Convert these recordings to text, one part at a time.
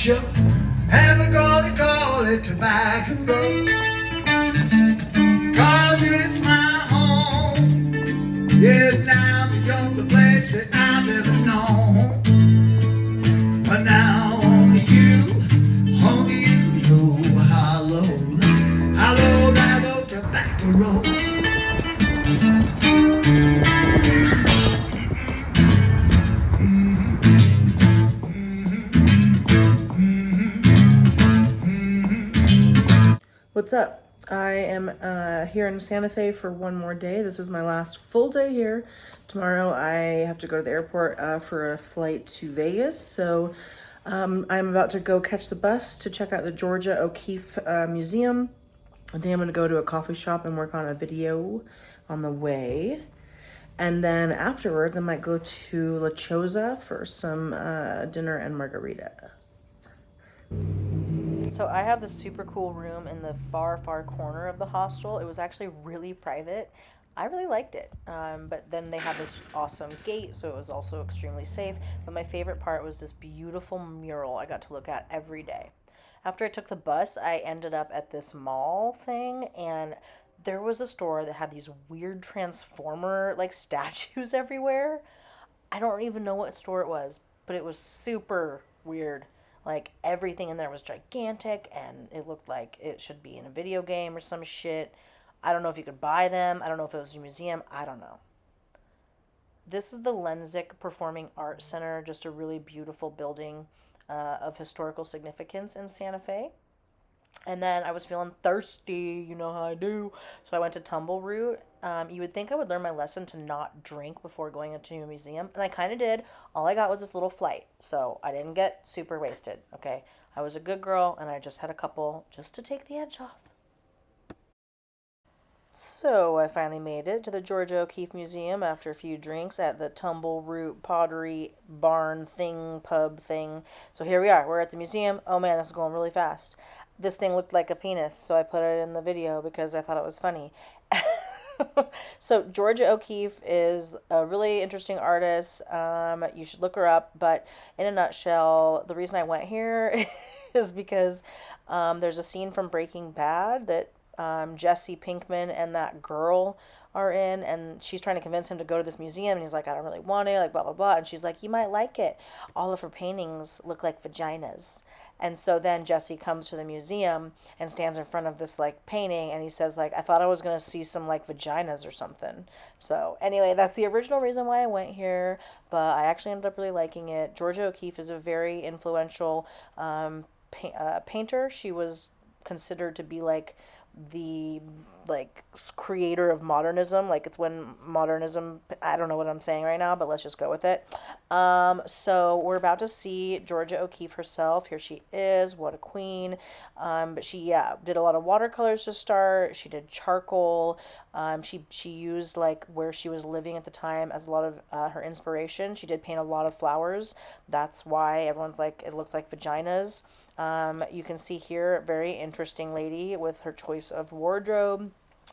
show. And we're gonna call it Tobacco Road. 'Cause it's my home. Yeah, now the only place that I've ever known. But now only you know how low that old Tobacco Road. What's up? I am here in Santa Fe for one more day. This is my last full day here. Tomorrow I have to go to the airport for a flight to Vegas. So I'm about to go catch the bus to check out the Georgia O'Keeffe Museum. I think I'm going to go to a coffee shop and work on a video on the way. And then afterwards I might go to La Chosa for some dinner and margaritas. So I have this super cool room in the far corner of the hostel. It was actually really private. I really liked it. But then they had this awesome gate, so it was also extremely safe. But my favorite part was this beautiful mural I got to look at every day. After I took the bus, I ended up at this mall thing, and there was a store that had these weird transformer like statues everywhere. I don't even know what store it was, but it was super weird. Like everything in there was gigantic and it looked like it should be in a video game or some shit. I don't know if you could buy them. I don't know if it was a museum. I don't know. This is the Lenzik Performing Arts Center, just a really beautiful building of historical significance in Santa Fe. And then I was feeling thirsty, you know how I do. So I went to Tumbleroot. You would think I would learn my lesson to not drink before going into a museum. And I kind of did. All I got was this little flight. So I didn't get super wasted, okay? I was a good girl and I just had a couple just to take the edge off. So I finally made it to the Georgia O'Keeffe Museum after a few drinks at the Tumbleroot Pottery Barn thing, pub thing. So here we are. We're at the museum. Oh man, this is going really fast. This thing looked like a penis, so I put it in the video because I thought it was funny. So Georgia O'Keeffe is a really interesting artist. You should look her up. But in a nutshell, the reason I went here is because there's a scene from Breaking Bad that Jesse Pinkman and that girl are in, and she's trying to convince him to go to this museum, and he's like, I don't really want to, like, blah blah blah, and she's like, you might like it. All of her paintings look like vaginas. And so then Jesse comes to the museum and stands in front of this like painting, and he says like, I thought I was gonna see some like vaginas or something. So anyway, that's the original reason why I went here, but I actually ended up really liking it. Georgia O'Keeffe is a very influential painter. She was considered to be like the like creator of modernism. Like it's when modernism, I don't know what I'm saying right now, but let's just go with it. So we're about to see Georgia O'Keeffe herself. Here she is. What a queen. But she, yeah, did a lot of watercolors to start. She did charcoal. She used like where she was living at the time as a lot of her inspiration. She did paint a lot of flowers. That's why everyone's like, it looks like vaginas. You can see here, very interesting lady with her choice of wardrobe.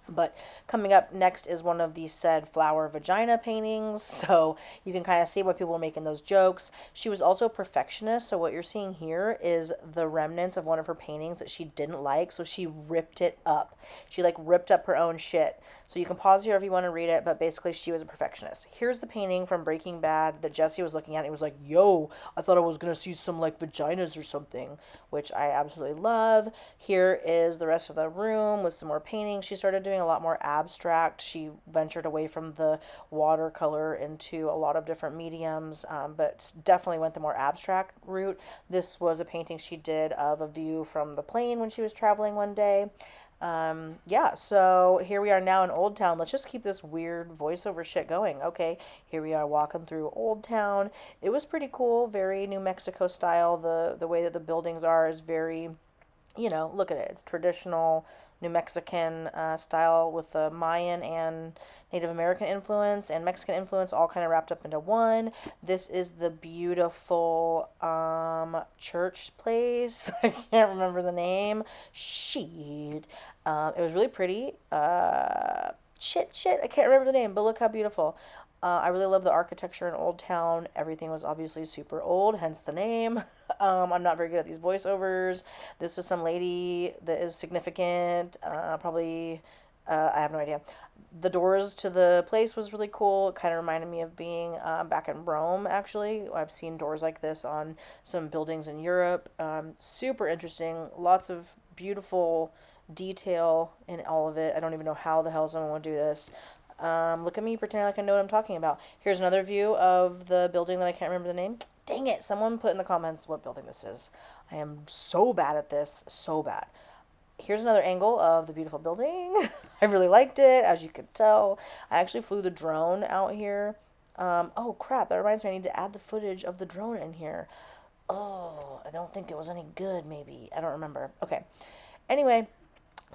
But coming up next is one of these said flower vagina paintings. So you can kind of see why people were making those jokes. She was also a perfectionist. So what you're seeing here is the remnants of one of her paintings that she didn't like. So she ripped it up. She like ripped up her own shit. So you can pause here if you want to read it. But basically she was a perfectionist. Here's the painting from Breaking Bad that Jesse was looking at. He was like, yo, I thought I was going to see some like vaginas or something, which I absolutely love. Here is the rest of the room with some more paintings. She started doing a lot more abstract. She ventured away from the watercolor into a lot of different mediums, but definitely went the more abstract route. This was a painting she did of a view from the plane when she was traveling one day. Yeah, so here we are now in Old Town. Let's just keep this weird voiceover shit going. Okay, here we are walking through Old Town. It was pretty cool, very New Mexico style. The way that the buildings are is very, you know, look at it. It's traditional New Mexican style with the Mayan and Native American influence and Mexican influence all kind of wrapped up into one. This is the beautiful church place. I can't remember the name. Shit. It was really pretty. Shit. I can't remember the name, but look how beautiful. I really love the architecture in Old Town. Everything was obviously super old, hence the name. I'm not very good at these voiceovers. This is some lady that is significant. Probably, I have no idea. The doors to the place was really cool. It kind of reminded me of being back in Rome, actually. I've seen doors like this on some buildings in Europe. Super interesting. Lots of beautiful detail in all of it. I don't even know how the hell someone would do this. Look at me pretending like I know what I'm talking about. Here's another view of the building that I can't remember the name. Dang it, someone put in the comments what building this is. I am so bad at this, so bad. Here's another angle of the beautiful building. I really liked it, as you could tell. I actually flew the drone out here. Oh crap, that reminds me, I need to add the footage of the drone in here. Oh, I don't think it was any good, maybe. I don't remember. Okay. Anyway,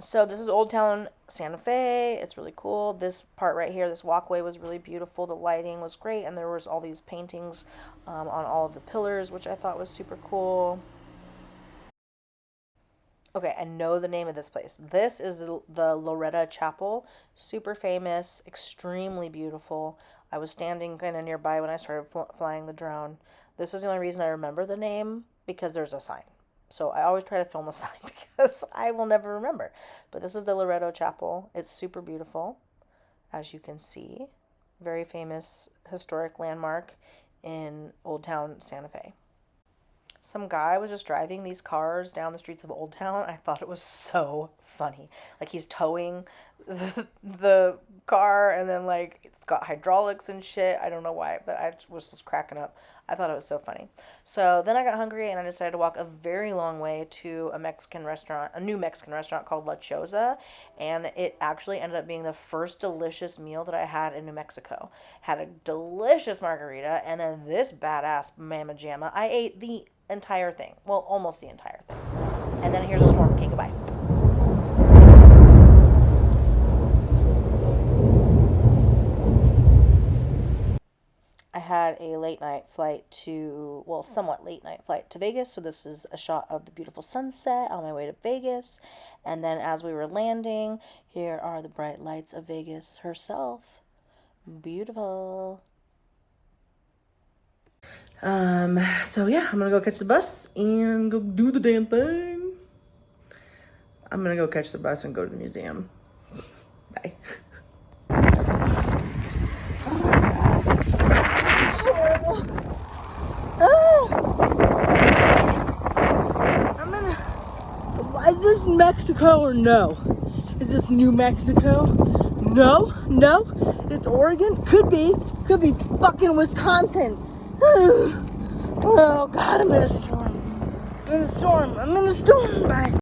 so this is Old Town Santa Fe. It's really cool. This part right here, this walkway was really beautiful. The lighting was great, and there was all these paintings on all of the pillars, which I thought was super cool. Okay, I know the name of this place. This is the Loretto Chapel. Super famous, extremely beautiful. I was standing kind of nearby when I started flying the drone. This is the only reason I remember the name, because there's a sign. So I always try to film a sign because I will never remember. But this is the Loretto Chapel. It's super beautiful, as you can see. Very famous historic landmark in Old Town Santa Fe. Some guy was just driving these cars down the streets of Old Town. I thought it was so funny. Like, he's towing the car, and then, like, it's got hydraulics and shit. I don't know why, but I was just cracking up. I thought it was so funny. So then I got hungry, and I decided to walk a very long way to a Mexican restaurant, a new Mexican restaurant called La Choza, and it actually ended up being the first delicious meal that I had in New Mexico. Had a delicious margarita, and then this badass mamma jamma. I ate the entire thing. Well, almost the entire thing. And then here's a storm. Okay, goodbye. I had a late night flight to, well, somewhat late night flight to Vegas. So this is a shot of the beautiful sunset on my way to Vegas. And then as we were landing, here are the bright lights of Vegas herself. Beautiful. So yeah, I'm gonna go catch the bus and go do the damn thing. I'm gonna go catch the bus and go to the museum. Bye. Is this Mexico or no? Is this New Mexico? No, it's Oregon. Could be fucking Wisconsin. Oh God, I'm in a storm. I'm in a storm. Bye.